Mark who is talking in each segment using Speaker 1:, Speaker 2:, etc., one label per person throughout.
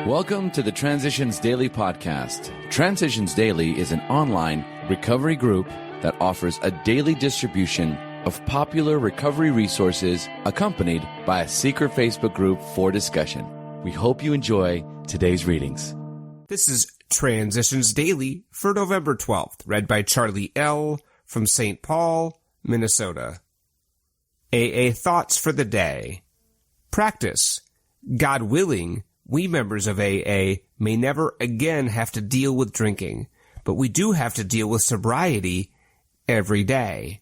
Speaker 1: Welcome to the Transitions Daily podcast. Transitions Daily is an online recovery group that offers a daily distribution of popular recovery resources accompanied by a secret Facebook group for discussion. We hope you enjoy today's readings.
Speaker 2: This is Transitions Daily for November 12th, read by Charlie L. from St. Paul, Minnesota. AA Thoughts for the Day. Practice. God willing, we members of AA may never again have to deal with drinking, but we do have to deal with sobriety every day.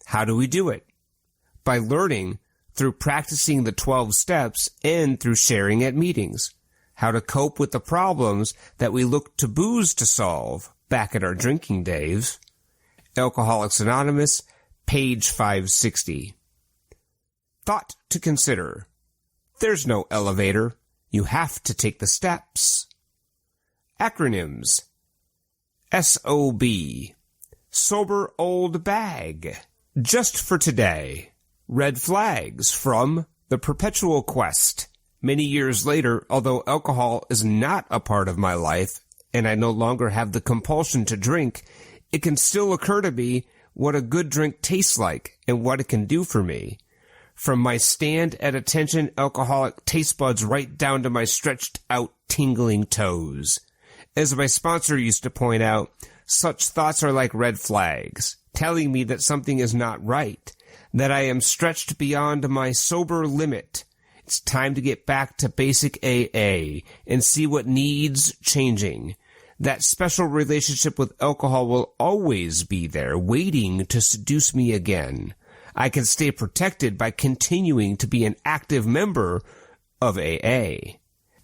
Speaker 2: How do we do it? By learning through practicing the 12 steps and through sharing at meetings. How to cope with the problems that we look to booze to solve back at our drinking days. Alcoholics Anonymous, page 560. Thought to consider. There's no elevator. You have to take the steps. Acronyms. SOB. Sober Old Bag. Just for today. Red flags from The Perpetual Quest. Many years later, although alcohol is not a part of my life, and I no longer have the compulsion to drink, it can still occur to me what a good drink tastes like and what it can do for me. From my stand at attention alcoholic taste buds right down to my stretched out tingling toes. As my sponsor used to point out, such thoughts are like red flags, telling me that something is not right, that I am stretched beyond my sober limit. It's time to get back to basic AA and see what needs changing. That special relationship with alcohol will always be there, waiting to seduce me again. I can stay protected by continuing to be an active member of AA.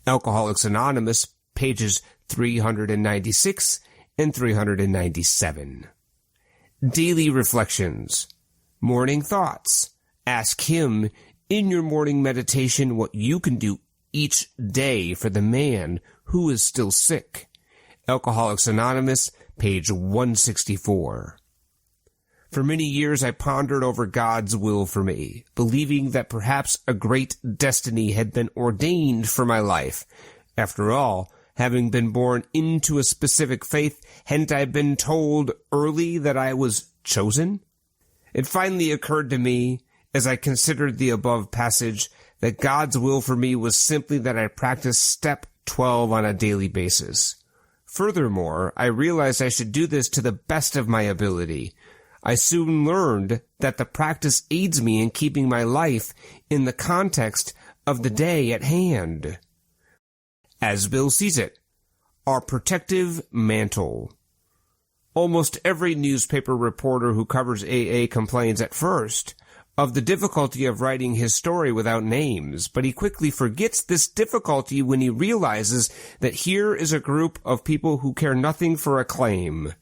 Speaker 2: Alcoholics Anonymous, pages 396 and 397. Daily Reflections. Morning Thoughts. Ask Him in your morning meditation what you can do each day for the man who is still sick. Alcoholics Anonymous, page 164. For many years I pondered over God's will for me, believing that perhaps a great destiny had been ordained for my life. After all, having been born into a specific faith, hadn't I been told early that I was chosen? It finally occurred to me, as I considered the above passage, that God's will for me was simply that I practice step 12 on a daily basis. Furthermore, I realized I should do this to the best of my ability. I soon learned that the practice aids me in keeping my life in the context of the day at hand. As Bill sees it, our protective mantle. Almost every newspaper reporter who covers AA complains at first of the difficulty of writing his story without names, but he quickly forgets this difficulty when he realizes that here is a group of people who care nothing for acclaim.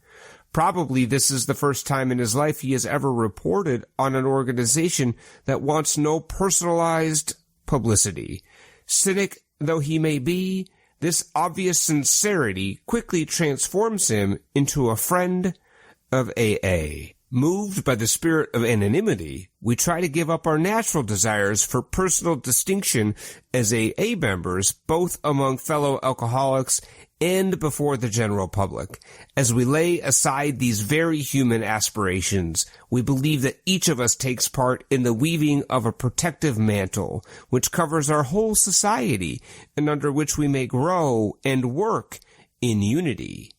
Speaker 2: Probably this is the first time in his life he has ever reported on an organization that wants no personalized publicity. Cynic though he may be, this obvious sincerity quickly transforms him into a friend of AA. Moved by the spirit of anonymity, we try to give up our natural desires for personal distinction as AA members, both among fellow alcoholics and before the general public. As we lay aside these very human aspirations, we believe that each of us takes part in the weaving of a protective mantle, which covers our whole society, and under which we may grow and work in unity.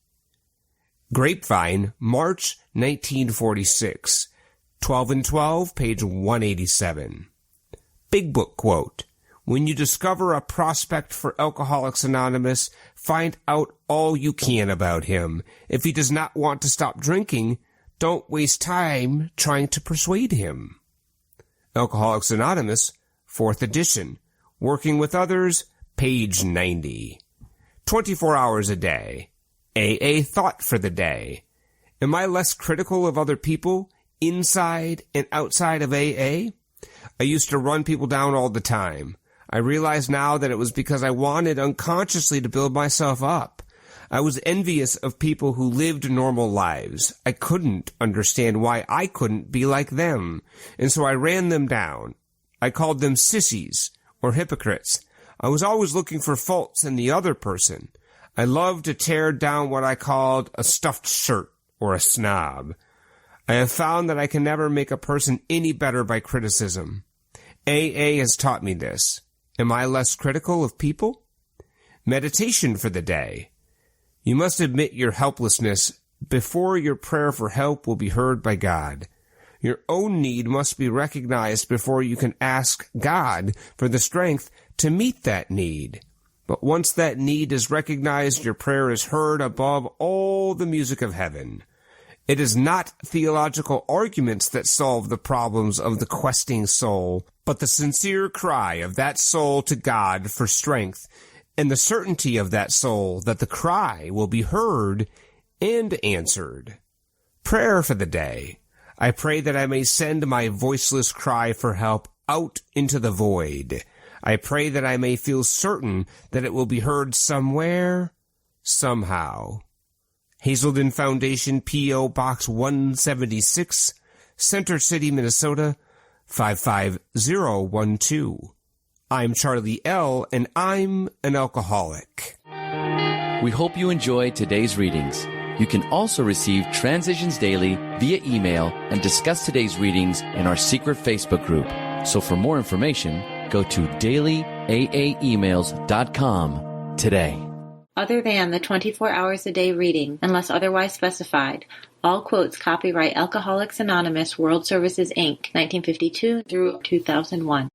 Speaker 2: Grapevine, March 1946. 12 and 12, page 187. Big Book quote. When you discover a prospect for Alcoholics Anonymous, find out all you can about him. If he does not want to stop drinking, don't waste time trying to persuade him. Alcoholics Anonymous, 4th edition. Working with Others, page 90. 24 hours a day. AA Thought for the Day. Am I less critical of other people, inside and outside of AA? I used to run people down all the time. I realize now that it was because I wanted unconsciously to build myself up. I was envious of people who lived normal lives. I couldn't understand why I couldn't be like them, and so I ran them down. I called them sissies or hypocrites. I was always looking for faults in the other person. I loved to tear down what I called a stuffed shirt or a snob. I have found that I can never make a person any better by criticism. AA has taught me this. Am I less critical of people? Meditation for the day. You must admit your helplessness before your prayer for help will be heard by God. Your own need must be recognized before you can ask God for the strength to meet that need. But once that need is recognized, your prayer is heard above all the music of heaven. It is not theological arguments that solve the problems of the questing soul, but the sincere cry of that soul to God for strength, and the certainty of that soul that the cry will be heard and answered. Prayer for the day. I pray that I may send my voiceless cry for help out into the void. I pray that I may feel certain that it will be heard somewhere, somehow. Hazelden Foundation, P.O. Box 176, Center City, Minnesota, 55012. I'm Charlie L., and I'm an alcoholic.
Speaker 1: We hope you enjoyed today's readings. You can also receive Transitions Daily via email and discuss today's readings in our secret Facebook group. So for more information, go to dailyaaemails.com today.
Speaker 3: Other than the 24 hours a day reading, unless otherwise specified, all quotes copyright Alcoholics Anonymous World Services, Inc., 1952 through 2001.